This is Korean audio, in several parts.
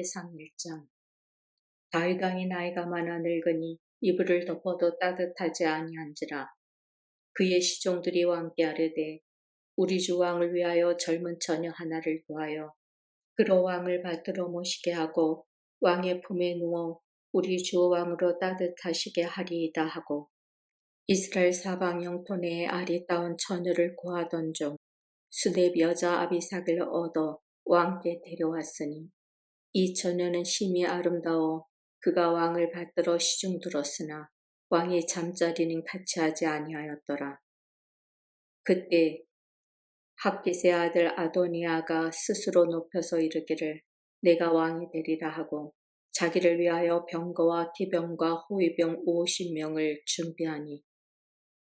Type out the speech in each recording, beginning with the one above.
사무엘상 1장. 다윗 왕이 나이가 많아 늙으니 이불을 덮어도 따뜻하지 아니한지라. 그의 시종들이 왕께 아뢰되 우리 주 왕을 위하여 젊은 처녀 하나를 구하여 그로 왕을 받들어 모시게 하고 왕의 품에 누워 우리 주 왕으로 따뜻하시게 하리이다 하고 이스라엘 사방 영토 내에 아리따운 처녀를 구하던 중 수뎁 여자 아비삭을 얻어 왕께 데려왔으니 이 처녀는 심히 아름다워 그가 왕을 받들어 시중 들었으나 왕이 잠자리는 같이 하지 아니하였더라. 그때 핫깃의 아들 아도니아가 스스로 높여서 이르기를 내가 왕이 되리라 하고 자기를 위하여 병거와 기병과 호위병 50명을 준비하니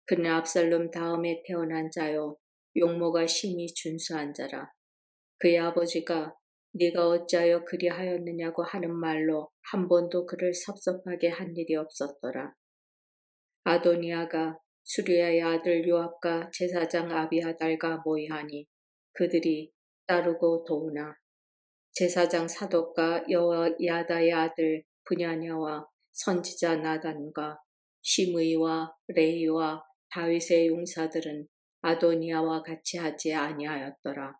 그는 압살롬 다음에 태어난 자요 용모가 심히 준수한 자라. 그의 아버지가 네가 어찌하여 그리하였느냐고 하는 말로 한 번도 그를 섭섭하게 한 일이 없었더라. 아도니아가 수리아의 아들 요압과 제사장 아비아달과 모이하니 그들이 따르고 도우나 제사장 사독과 여호야다의 아들 브냐냐와 선지자 나단과 시므이와 레이와 다윗의 용사들은 아도니아와 같이 하지 아니하였더라.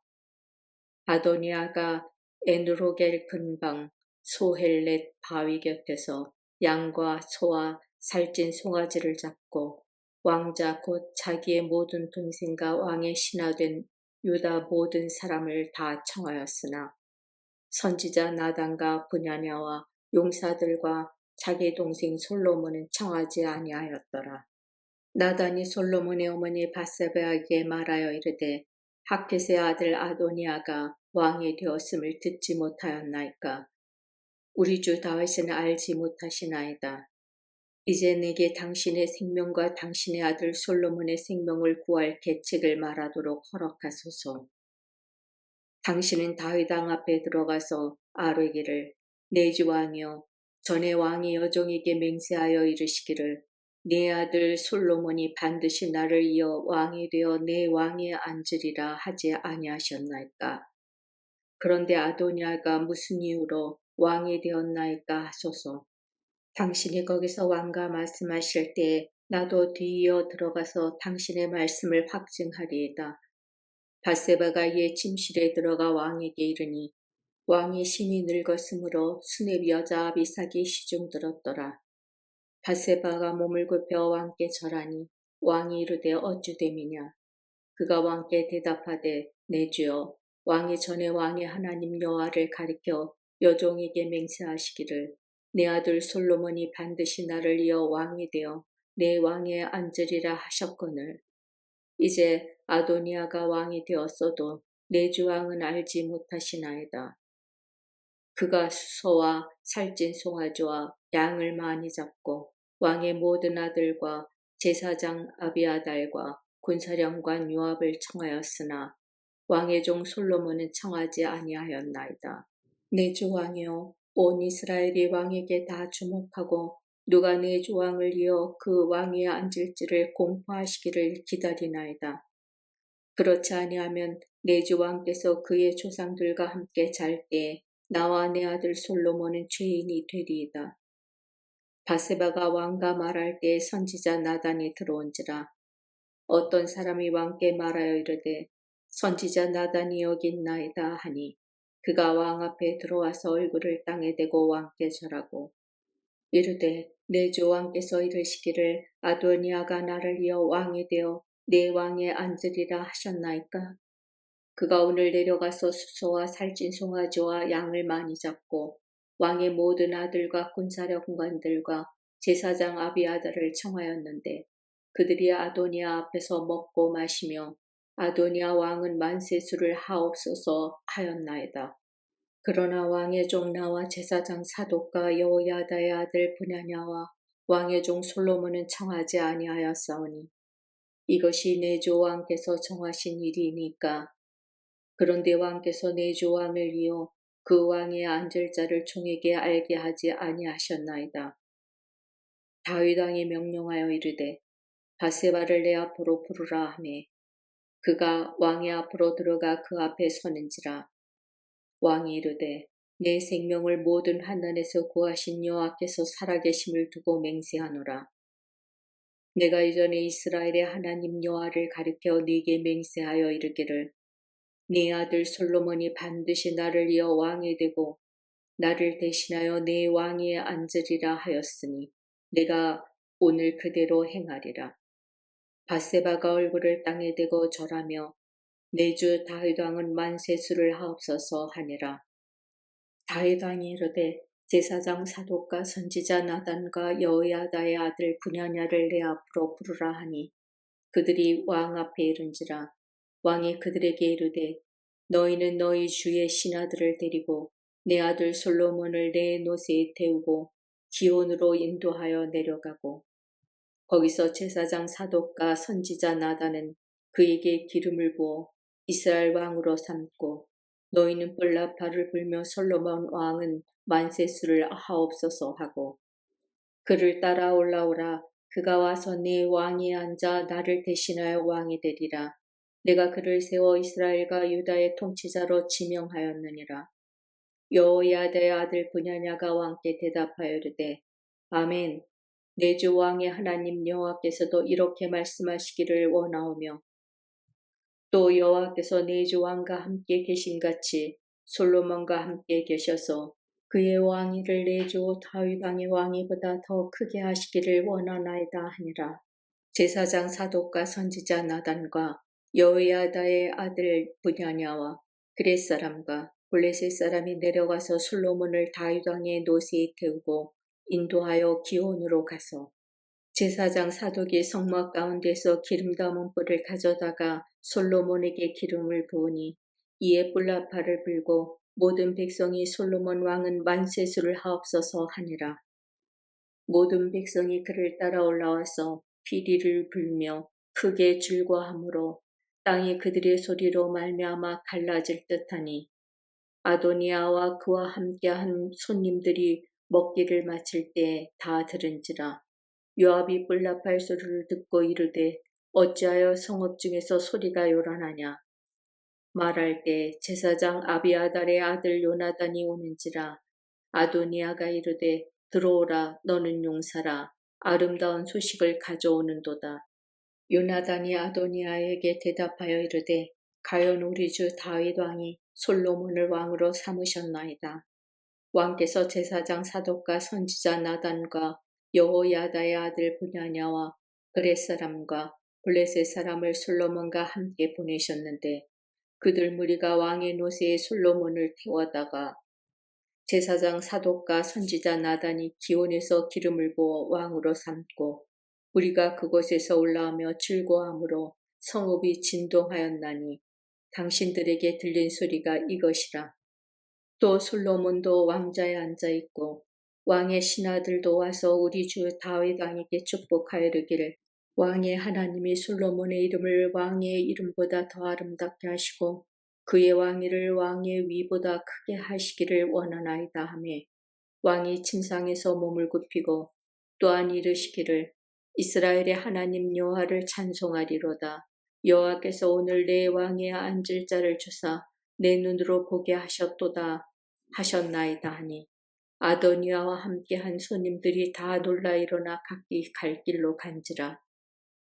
아도니아가 에누로겔 근방 소헬렛 바위 곁에서 양과 소와 살찐 송아지를 잡고 왕자 곧 자기의 모든 동생과 왕의 신하된 유다 모든 사람을 다 청하였으나 선지자 나단과 브냐냐와 용사들과 자기 동생 솔로몬은 청하지 아니하였더라. 나단이 솔로몬의 어머니 바세바에게 말하여 이르되 핫깃의 아들 아도니아가 왕이 되었음을 듣지 못하였나이까. 우리 주 다윗은 알지 못하시나이다. 이제 내게 당신의 생명과 당신의 아들 솔로몬의 생명을 구할 계책을 말하도록 허락하소서. 당신은 다윗 왕 앞에 들어가서 아뢰기를 내 주 왕이여 전에 왕이 여종에게 맹세하여 이르시기를 네 아들 솔로몬이 반드시 나를 이어 왕이 되어 내 왕에 앉으리라 하지 아니하셨나이까. 그런데 아도니아가 무슨 이유로 왕이 되었나이까 하소서. 당신이 거기서 왕과 말씀하실 때에 나도 뒤이어 들어가서 당신의 말씀을 확증하리이다. 바세바가 옛 침실에 들어가 왕에게 이르니 왕이 심히 늙었으므로 수뎁 여자 아비삭이 시중 들었더라. 바세바가 몸을 굽혀 왕께 절하니 왕이 이르되 어찌됨이냐. 그가 왕께 대답하되 내 주여 왕이 전에 왕의 하나님 여호와를 가리켜 여종에게 맹세하시기를 내 아들 솔로몬이 반드시 나를 이어 왕이 되어 내 왕에 앉으리라 하셨거늘 이제 아도니아가 왕이 되었어도 내 주 왕은 알지 못하시나이다. 그가 수소와 살찐 송아지와 양을 많이 잡고 왕의 모든 아들과 제사장 아비아달과 군사령관 요압을 청하였으나 왕의 종 솔로몬은 청하지 아니하였나이다. 내 주 왕이여 온 이스라엘이 왕에게 다 주목하고 누가 내 주 왕을 이어 그 왕위에 앉을지를 공포하시기를 기다리나이다. 그렇지 아니하면 내 주 왕께서 그의 조상들과 함께 잘 때에 나와 내 아들 솔로몬은 죄인이 되리이다. 바세바가 왕과 말할 때에 선지자 나단이 들어온지라. 어떤 사람이 왕께 말하여 이르되 선지자 나단이 여기 있나이다 하니 그가 왕 앞에 들어와서 얼굴을 땅에 대고 왕께 절하고 이르되 내 주 왕께서 이르시기를 아도니아가 나를 이어 왕이 되어 내 왕에 앉으리라 하셨나이까. 그가 오늘 내려가서 수소와 살찐 송아지와 양을 많이 잡고 왕의 모든 아들과 군사령관들과 제사장 아비아달을 청하였는데 그들이 아도니아 앞에서 먹고 마시며 아도니아 왕은 만세수를 하옵소서 하였나이다. 그러나 왕의 종 나와 제사장 사독과 여호야다의 아들 브냐냐와 왕의 종 솔로몬은 청하지 아니하였사오니 이것이 내 주 왕께서 정하신 일이니까. 그런데 왕께서 내 주 왕을 이어 그 왕에 앉을 자를 종에게 알게 하지 아니하셨나이다. 다윗 왕이 명령하여 이르되 바세바를 내 앞으로 부르라 하매 그가 왕의 앞으로 들어가 그 앞에 서는지라. 왕이 이르되 내 생명을 모든 환난에서 구하신 여호와께서 살아계심을 두고 맹세하노라. 내가 이전에 이스라엘의 하나님 여호와를 가리켜 네게 맹세하여 이르기를 네 아들 솔로몬이 반드시 나를 이어 왕이 되고 나를 대신하여 내 왕위에 앉으리라 하였으니 내가 오늘 그대로 행하리라. 밧세바가 얼굴을 땅에 대고 절하며 내 주 다윗 왕은 만세수를 하옵소서 하니라. 다윗 왕이 이르되 제사장 사독과 선지자 나단과 여호야다의 아들 분야냐를 내 앞으로 부르라 하니 그들이 왕 앞에 이른지라. 왕이 그들에게 이르되 너희는 너희 주의 신하들을 데리고 내 아들 솔로몬을 내 노새에 태우고 기온으로 인도하여 내려가고 거기서 제사장 사독과 선지자 나단은 그에게 기름을 부어 이스라엘 왕으로 삼고 너희는 뿔나팔을 불며 솔로몬 왕은 만세수를 하옵소서 하고 그를 따라 올라오라. 그가 와서 내 왕위에 앉아 나를 대신하여 왕이 되리라. 내가 그를 세워 이스라엘과 유다의 통치자로 지명하였느니라. 여호야다의 아들 분야냐가 왕께 대답하여 이르되 아멘. 내 주 왕의 하나님 여호와께서도 이렇게 말씀하시기를 원하오며 또 여호와께서 내 주 왕과 함께 계신같이 솔로몬과 함께 계셔서 그의 왕위를 내 주 다윗 왕의 왕위보다 더 크게 하시기를 원하나이다 하니라. 제사장 사독과 선지자 나단과 여호야다의 아들 분야냐와 그렛 사람과 블레셋 사람이 내려가서 솔로몬을 다윗 왕의 노새에 태우고 인도하여 기온으로 가서 제사장 사독이 성막 가운데서 기름 담은 뿔을 가져다가 솔로몬에게 기름을 부으니 이에 뿔나팔을 불고 모든 백성이 솔로몬 왕은 만세수를 하옵소서 하니라. 모든 백성이 그를 따라 올라와서 피리를 불며 크게 즐거워하므로 땅이 그들의 소리로 말미암아 갈라질 듯하니 아도니아와 그와 함께한 손님들이 먹기를 마칠 때에 다 들은지라. 요압이 뿔나팔 소리를 듣고 이르되 어찌하여 성읍 중에서 소리가 요란하냐. 말할 때 제사장 아비아달의 아들 요나단이 오는지라. 아도니아가 이르되 들어오라 너는 용사라 아름다운 소식을 가져오는도다. 요나단이 아도니아에게 대답하여 이르되 가연 우리 주 다윗 왕이 솔로몬을 왕으로 삼으셨나이다. 왕께서 제사장 사독과 선지자 나단과 여호야다의 아들 분야냐와 그렛 사람과 블레셋 사람을 솔로몬과 함께 보내셨는데 그들 무리가 왕의 노새에 솔로몬을 태워다가 제사장 사독과 선지자 나단이 기온에서 기름을 부어 왕으로 삼고 우리가 그곳에서 올라오며 즐거워함으로 성읍이 진동하였나니 당신들에게 들린 소리가 이것이라. 또 솔로몬도 왕자에 앉아있고 왕의 신하들도 와서 우리 주 다윗 왕에게 축복하여 이르기를 왕의 하나님이 솔로몬의 이름을 왕의 이름보다 더 아름답게 하시고 그의 왕위를 왕의 위보다 크게 하시기를 원하나이다 하며 왕이 침상에서 몸을 굽히고 또한 이르시기를 이스라엘의 하나님 여호와를 찬송하리로다. 여호와께서 오늘 내 왕위에 앉을 자를 주사 내 눈으로 보게 하셨도다 하셨나이다 하니 아도니아와 함께한 손님들이 다 놀라 일어나 각기 갈 길로 간지라.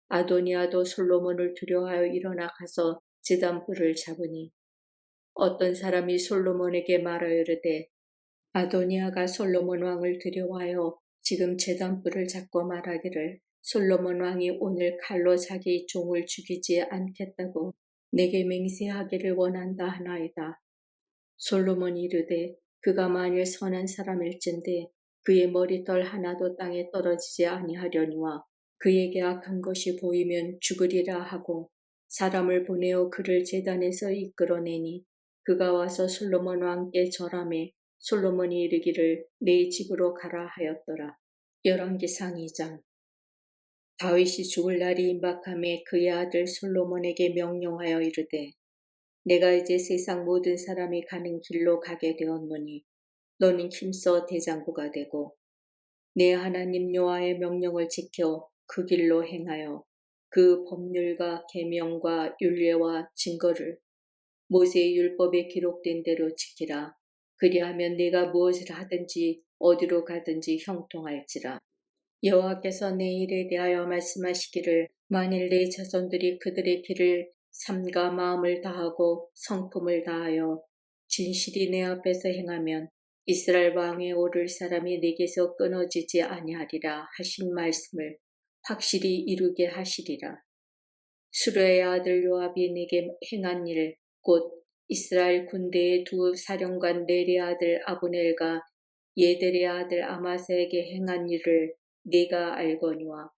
아도니아도 솔로몬을 두려워하여 일어나 가서 제단불을 잡으니 어떤 사람이 솔로몬에게 말하여 이르되 아도니아가 솔로몬 왕을 두려워하여 지금 제단불을 잡고 말하기를 솔로몬 왕이 오늘 칼로 자기 종을 죽이지 않겠다고 내게 맹세하기를 원한다 하나이다. 솔로몬이 이르되 그가 만일 선한 사람일진데 그의 머리털 하나도 땅에 떨어지지 아니하려니와 그에게 악한 것이 보이면 죽으리라 하고 사람을 보내어 그를 제단에서 이끌어내니 그가 와서 솔로몬 왕께 절하매 솔로몬이 이르기를 내 집으로 가라 하였더라. 열왕기상 2장. 다윗이 죽을 날이 임박함에 그의 아들 솔로몬에게 명령하여 이르되 내가 이제 세상 모든 사람이 가는 길로 가게 되었노니 너는 힘써 대장부가 되고 내 하나님 여호와의 명령을 지켜 그 길로 행하여 그 법률과 계명과 율례와 증거를 모세의 율법에 기록된 대로 지키라. 그리하면 네가 무엇을 하든지 어디로 가든지 형통할지라. 여호와께서 내 일에 대하여 말씀하시기를 만일 내 자손들이 그들의 길을 삼가 마음을 다하고 성품을 다하여 진실이 내 앞에서 행하면 이스라엘 왕에 오를 사람이 내게서 끊어지지 아니하리라 하신 말씀을 확실히 이루게 하시리라. 수르의 아들 요압이 내게 행한 일 곧 이스라엘 군대의 두 사령관 넬의 아들 아브넬과 예델의 아들 아마사에게 행한 일을 네가 알거니와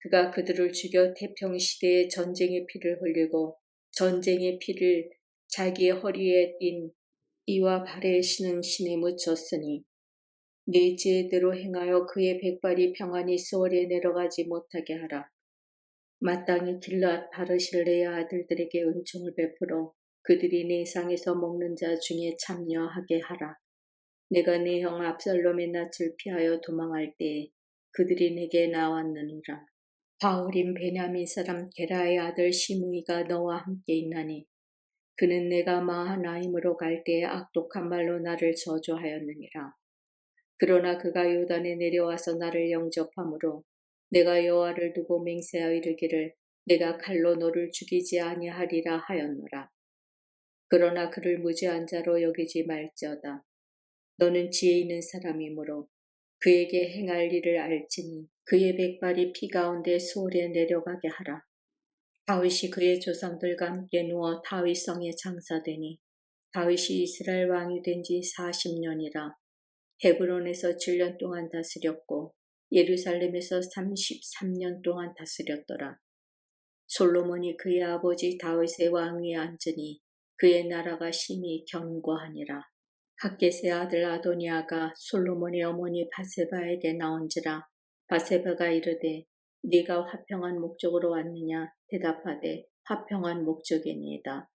그가 그들을 죽여 태평시대에 전쟁의 피를 흘리고 전쟁의 피를 자기의 허리에 띤 이와 발에 신은 신에 묻혔으니 네 지혜대로 행하여 그의 백발이 평안히 소월에 내려가지 못하게 하라. 마땅히 길앗 바르실레의 아들들에게 은총을 베풀어 그들이 내 상에서 먹는 자 중에 참여하게 하라. 내가 내 형 압살롬의 낯을 피하여 도망할 때에 그들이 내게 나왔느니라. 바울인 베냐민 사람 게라의 아들 시므이가 너와 함께 있나니 그는 내가 마하나임으로 갈 때에 악독한 말로 나를 저주하였느니라. 그러나 그가 요단에 내려와서 나를 영접함으로 내가 여호와를 두고 맹세하여 이르기를 내가 칼로 너를 죽이지 아니하리라 하였노라. 그러나 그를 무죄한 자로 여기지 말지어다. 너는 지혜 있는 사람이므로 그에게 행할 일을 알지니 그의 백발이 피 가운데 소홀에 내려가게 하라. 다윗이 그의 조상들과 함께 누워 다윗성에 장사되니 다윗이 이스라엘 왕이 된 지 40년이라. 헤브론에서 7년 동안 다스렸고 예루살렘에서 33년 동안 다스렸더라. 솔로몬이 그의 아버지 다윗의 왕위에 앉으니 그의 나라가 심히 견고하니라. 핫겟의 아들 아도니아가 솔로몬의 어머니 바세바에게 나온지라. 바세바가 이르되 네가 화평한 목적으로 왔느냐 대답하되 화평한 목적이니이다.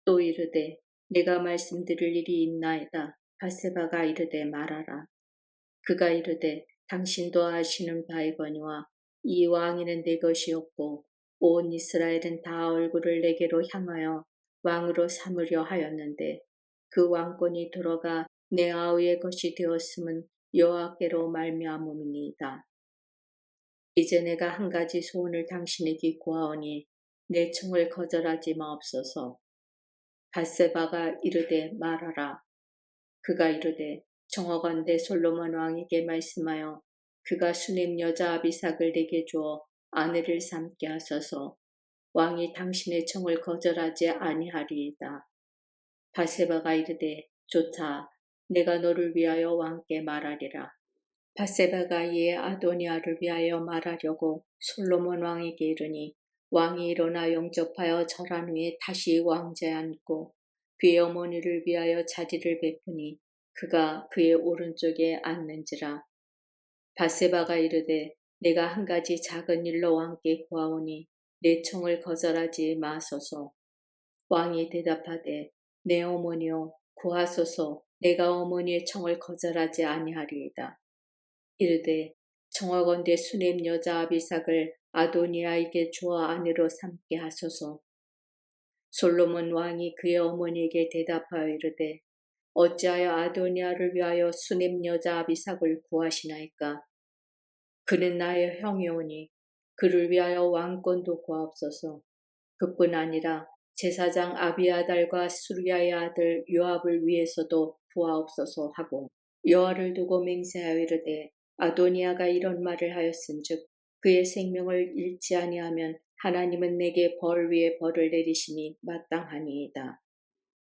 또 이르되 내가 말씀드릴 일이 있나이다. 바세바가 이르되 말하라. 그가 이르되 당신도 아시는 바이거니와 이 왕위는 내 것이었고 온 이스라엘은 다 얼굴을 내게로 향하여 왕으로 삼으려 하였는데 그 왕권이 돌아가 내 아우의 것이 되었음은 여호와께로 말미암음이니이다. 이제 내가 한 가지 소원을 당신에게 구하오니 내 청을 거절하지 마옵소서. 바세바가 이르되 말하라. 그가 이르되 청하건대 솔로몬 왕에게 말씀하여 그가 수냄 여자 아비삭을 내게 주어 아내를 삼게 하소서. 왕이 당신의 청을 거절하지 아니하리이다. 바세바가 이르되 좋다. 내가 너를 위하여 왕께 말하리라. 바세바가 이에 아도니아를 위하여 말하려고 솔로몬 왕에게 이르니 왕이 일어나 영접하여 절한 후에 다시 왕자에 앉고 그의 어머니를 위하여 자리를 베푸니 그가 그의 오른쪽에 앉는지라. 바세바가 이르되 내가 한 가지 작은 일로 왕께 구하오니 내 청을 거절하지 마소서. 왕이 대답하되 내 어머니여 구하소서. 내가 어머니의 청을 거절하지 아니하리이다. 이르되 청하건대 수냄 여자 아비삭을 아도니아에게 주어 아내로 삼게 하소서. 솔로몬 왕이 그의 어머니에게 대답하여 이르되 어찌하여 아도니아를 위하여 수냄 여자 아비삭을 구하시나이까? 그는 나의 형이오니 그를 위하여 왕권도 구하옵소서. 그뿐 아니라 제사장 아비아달과 수르야의 아들 요압을 위해서도 구하옵소서 하고 여호와를 두고 맹세하여 이르되 아도니아가 이런 말을 하였은즉 그의 생명을 잃지 아니하면 하나님은 내게 벌 위에 벌을 내리심이 마땅하니이다.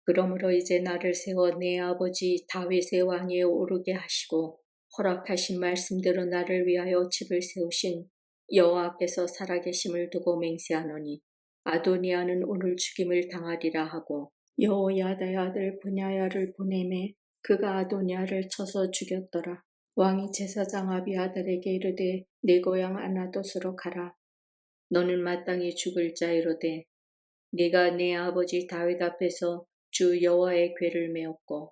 그러므로 이제 나를 세워 내 아버지 다윗의 왕위에 오르게 하시고 허락하신 말씀대로 나를 위하여 집을 세우신 여호와께서 살아계심을 두고 맹세하노니 아도니아는 오늘 죽임을 당하리라 하고 여호야다의 아들 브냐야를 보내매 그가 아도니아를 쳐서 죽였더라. 왕이 제사장 아비아달에게 이르되 내 고향 아나돗으로 가라. 너는 마땅히 죽을 자이로되 네가 내 아버지 다윗 앞에서 주 여호와의 궤를 메었고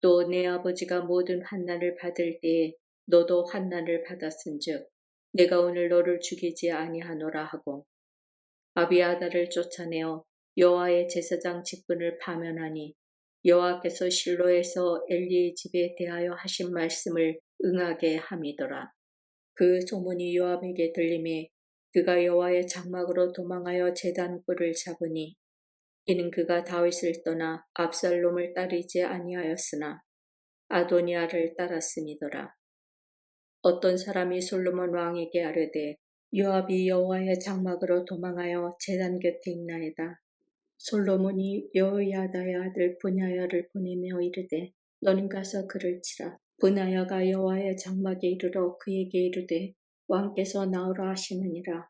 또 내 아버지가 모든 환난을 받을 때에 너도 환난을 받았은즉 내가 오늘 너를 죽이지 아니하노라 하고 아비아달을 쫓아내어 여호와의 제사장 직분을 파면하니 여호와께서 실로에서 엘리의 집에 대하여 하신 말씀을 응하게 함이더라. 그 소문이 요압에게 들림에 그가 여호와의 장막으로 도망하여 제단 뿔을 잡으니 이는 그가 다윗을 떠나 압살롬을 따르지 아니하였으나 아도니아를 따랐음이더라. 어떤 사람이 솔로몬 왕에게 아뢰되 요압이 여호와의 장막으로 도망하여 제단 곁에 있나이다. 솔로몬이 여호야다의 아들 브냐야를 보내며 이르되 너는 가서 그를 치라. 브냐야가 여호와의 장막에 이르러 그에게 이르되 왕께서 나오라 하시느니라.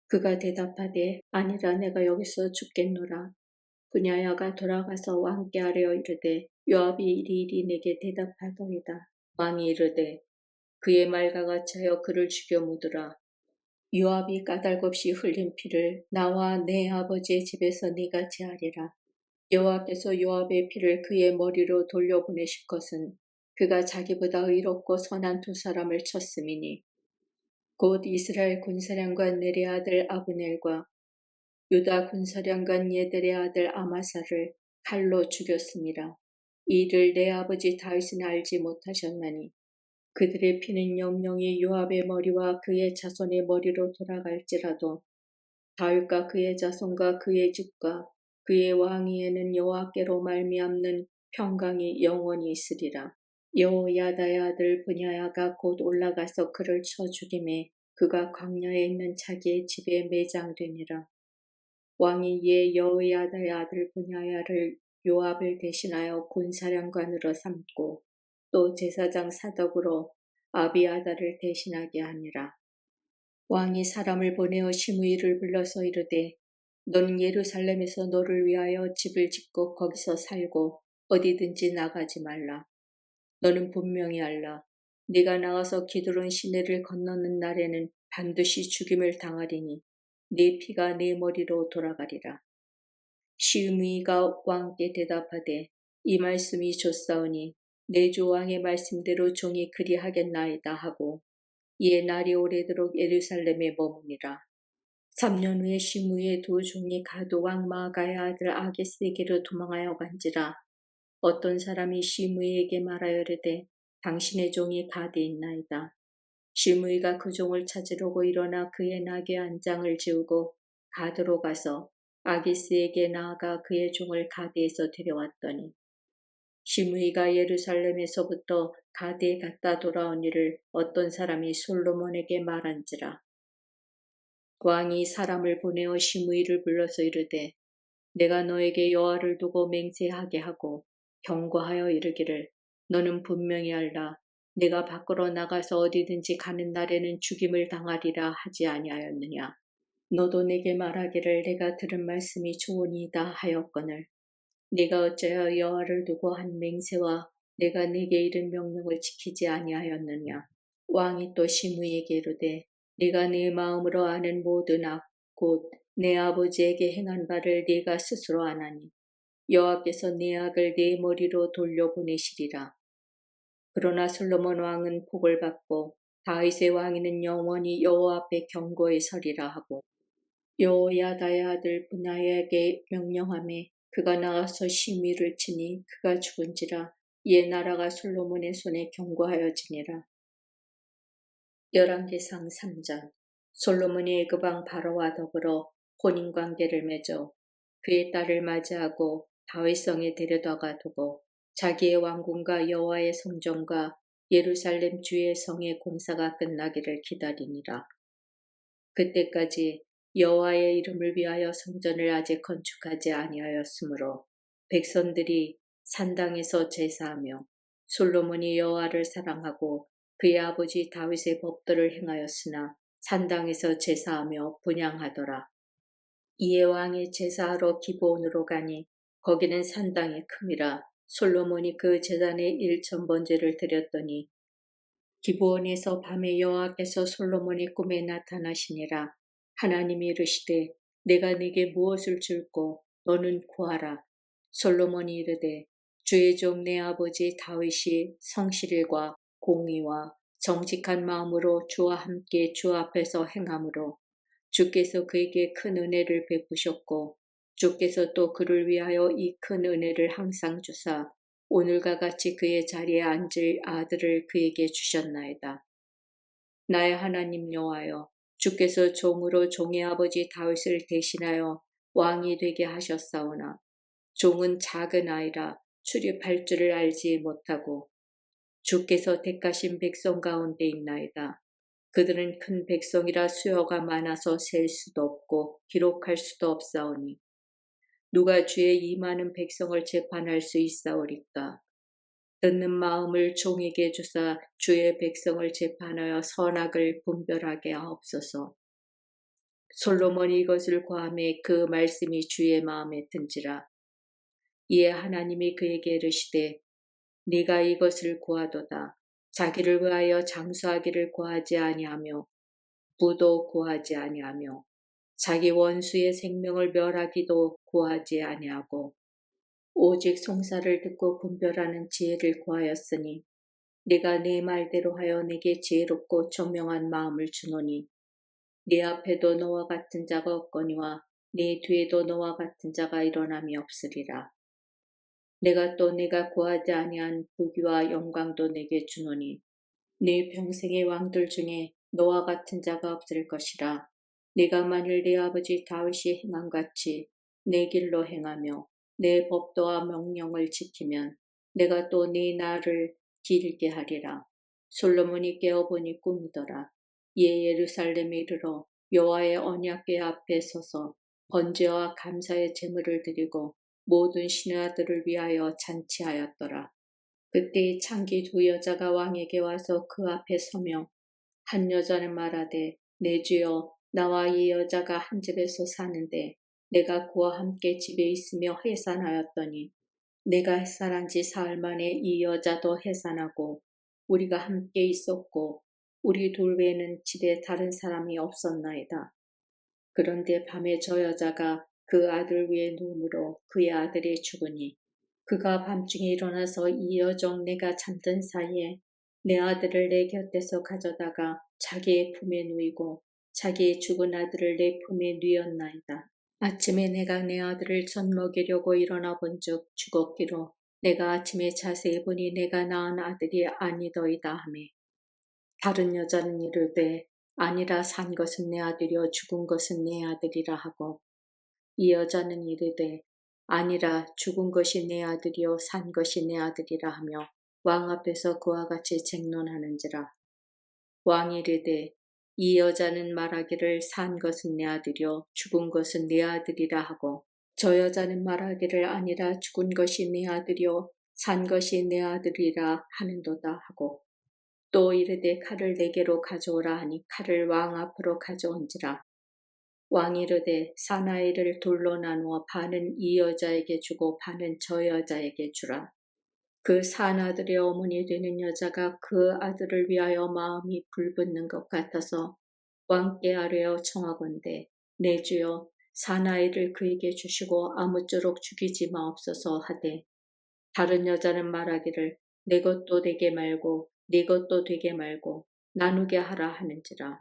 그가 대답하되 아니라 내가 여기서 죽겠노라. 브냐야가 돌아가서 왕께 아뢰어 이르되 요압이 이리이리 내게 대답하더이다. 왕이 이르되 그의 말과 같이 하여 그를 죽여 묻으라. 요압이 까닭없이 흘린 피를 나와 내 아버지의 집에서 네가 제하리라. 여호와께서 요압의 피를 그의 머리로 돌려보내실 것은 그가 자기보다 의롭고 선한 두 사람을 쳤음이니 곧 이스라엘 군사령관 넬의 아들 아브넬과 유다 군사령관 예델의 아들 아마사를 칼로 죽였습니다. 이 일을 내 아버지 다윗은 알지 못하셨나니 그들의 피는 영영이 요압의 머리와 그의 자손의 머리로 돌아갈지라도 다윗과 그의 자손과 그의 집과 그의 왕위에는 여호와께로 말미암는 평강이 영원히 있으리라. 여호야다의 아들 브냐야가 곧 올라가서 그를 쳐 죽임에 그가 광야에 있는 자기의 집에 매장되니라. 왕이 이에 여호야다의 아들 브냐야를 요압을 대신하여 군사령관으로 삼고 또 제사장 사덕으로 아비아다를 대신하게 하니라. 왕이 사람을 보내어 시므이를 불러서 이르되 너는 예루살렘에서 너를 위하여 집을 짓고 거기서 살고 어디든지 나가지 말라. 너는 분명히 알라. 네가 나가서 기드론 시내를 건너는 날에는 반드시 죽임을 당하리니 네 피가 네 머리로 돌아가리라. 시므이가 왕께 대답하되 이 말씀이 좋사오니 내 주 왕의 말씀대로 종이 그리하겠나이다 하고 이에 날이 오래도록 예루살렘에 머무니라. 3년 후에 시므이의 두 종이 가드 왕 마아가의 아들 아기스에게로 도망하여 간지라. 어떤 사람이 시므이에게 말하여 이르되 당신의 종이 가드에 있나이다. 시므이가 그 종을 찾으려고 일어나 그의 나귀 안장을 지우고 가드로 가서 아기스에게 나아가 그의 종을 가드에서 데려왔더니 시므이가 예루살렘에서부터 가드에 갔다 돌아온 일을 어떤 사람이 솔로몬에게 말한지라. 왕이 사람을 보내어 시므이를 불러서 이르되 내가 너에게 여호와를 두고 맹세하게 하고 경고하여 이르기를 너는 분명히 알라. 내가 밖으로 나가서 어디든지 가는 날에는 죽임을 당하리라 하지 아니하였느냐. 너도 내게 말하기를 내가 들은 말씀이 좋으니이다 하였거늘 네가 어찌하여 여호와를 두고 한 맹세와 내가 네게 이른 명령을 지키지 아니하였느냐. 왕이 또 시므이에게 이르되 네가 네 마음으로 아는 모든 악 곧 내 아버지에게 행한 바를 네가 스스로 아나니 여호와께서 네 악을 네 머리로 돌려보내시리라. 그러나 솔로몬 왕은 복을 받고 다윗의 왕위는 영원히 여호와 앞에 경고에 서리라 하고 여호야다의 아들 브나야에게 명령하매 그가 나가서 시므이를 치니 그가 죽은지라. 이에 나라가 솔로몬의 손에 경고하여지니라. 열왕기상 3장. 솔로몬이 애굽왕 바로와 더불어 혼인관계를 맺어 그의 딸을 맞이하고 다윗성에 데려다가 두고 자기의 왕궁과 여호와의 성전과 예루살렘 주의 성의 공사가 끝나기를 기다리니라. 그때까지 여호와의 이름을 위하여 성전을 아직 건축하지 아니하였으므로 백성들이 산당에서 제사하며 솔로몬이 여호와를 사랑하고 그의 아버지 다윗의 법도를 행하였으나 산당에서 제사하며 분향하더라. 이에 왕이 제사하러 기브온으로 가니 거기는 산당이 큼이라. 솔로몬이 그 제단에 1,000번제를 드렸더니 기브온에서 밤에 여호와께서 솔로몬의 꿈에 나타나시니라. 하나님이 이르시되 내가 네게 무엇을 줄꼬 너는 구하라. 솔로몬이 이르되 주의 종 내 아버지 다윗이 성실일과 공의와 정직한 마음으로 주와 함께 주 앞에서 행함으로 주께서 그에게 큰 은혜를 베푸셨고 주께서 또 그를 위하여 이 큰 은혜를 항상 주사 오늘과 같이 그의 자리에 앉을 아들을 그에게 주셨나이다. 나의 하나님 여호와여, 주께서 종으로 종의 아버지 다윗을 대신하여 왕이 되게 하셨사오나 종은 작은 아이라 출입할 줄을 알지 못하고 주께서 택하신 백성 가운데 있나이다. 그들은 큰 백성이라 수요가 많아서 셀 수도 없고 기록할 수도 없사오니 누가 주의 이 많은 백성을 재판할 수 있사오리까? 듣는 마음을 종에게 주사 주의 백성을 재판하여 선악을 분별하게 하옵소서. 솔로몬이 이것을 고하매 그 말씀이 주의 마음에 든지라. 이에 하나님이 그에게 이르시되 네가 이것을 구하도다. 자기를 위하여 장수하기를 구하지 아니하며 부도 구하지 아니하며 자기 원수의 생명을 멸하기도 구하지 아니하고 오직 송사를 듣고 분별하는 지혜를 구하였으니 네가 네 말대로 하여 내게 지혜롭고 총명한 마음을 주노니 네 앞에도 너와 같은 자가 없거니와 네 뒤에도 너와 같은 자가 일어남이 없으리라. 내가 또 네가 구하지 아니한 부귀와 영광도 내게 주노니 네 평생의 왕들 중에 너와 같은 자가 없을 것이라. 네가 만일 네 아버지 다윗이 행한 같이 내 길로 행하며 내 법도와 명령을 지키면 내가 또 네 날을 길게 하리라. 솔로몬이 깨어보니 꿈이더라. 이에 예루살렘에 이르러 여호와의 언약궤 앞에 서서 번제와 감사의 제물을 드리고 모든 신의 아들을 위하여 잔치하였더라. 그때 창기 두 여자가 왕에게 와서 그 앞에 서며 한 여자는 말하되 내 주여 나와 이 여자가 한 집에서 사는데 내가 그와 함께 집에 있으며 해산하였더니 내가 해산한 지 사흘 만에 이 여자도 해산하고 우리가 함께 있었고 우리 둘 외에는 집에 다른 사람이 없었나이다. 그런데 밤에 저 여자가 그 아들 위에 누움으로 그의 아들이 죽으니 그가 밤중에 일어나서 이 여종 내가 잠든 사이에 내 아들을 내 곁에서 가져다가 자기의 품에 누이고 자기의 죽은 아들을 내 품에 누였나이다. 아침에 내가 내 아들을 젖 먹이려고 일어나 본즉 죽었기로 내가 아침에 자세히 보니 내가 낳은 아들이 아니더이다 하매 다른 여자는 이르되 아니라 산 것은 내 아들이요 죽은 것은 내 아들이라 하고 이 여자는 이르되 아니라 죽은 것이 내 아들이요 산 것이 내 아들이라 하며 왕 앞에서 그와 같이 쟁론하는지라. 왕이 이르되 이 여자는 말하기를 산 것은 내 아들이요 죽은 것은 내 아들이라 하고 저 여자는 말하기를 아니라 죽은 것이 내 아들이요 산 것이 내 아들이라 하는도다 하고 또 이르되 칼을 내게로 가져오라 하니 칼을 왕 앞으로 가져온지라. 왕이 이르되 사나이를 둘로 나누어 반은 이 여자에게 주고 반은 저 여자에게 주라. 그 산 아들의 어머니 되는 여자가 그 아들을 위하여 마음이 불붙는 것 같아서 왕께 아뢰어 청하건대 내 주여 사나이를 그에게 주시고 아무쪼록 죽이지 마옵소서 하되 다른 여자는 말하기를 내 것도 되게 말고 네 것도 되게 말고 나누게 하라 하는지라.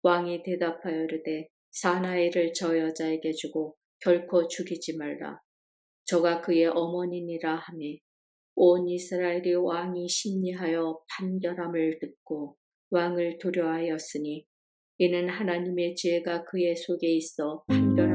왕이 대답하여 이르되 사나이를 저 여자에게 주고 결코 죽이지 말라. 저가 그의 어머니니라 하매 온 이스라엘이 왕이 심리하여 판결함을 듣고 왕을 두려워하였으니 이는 하나님의 지혜가 그의 속에 있어 판결함을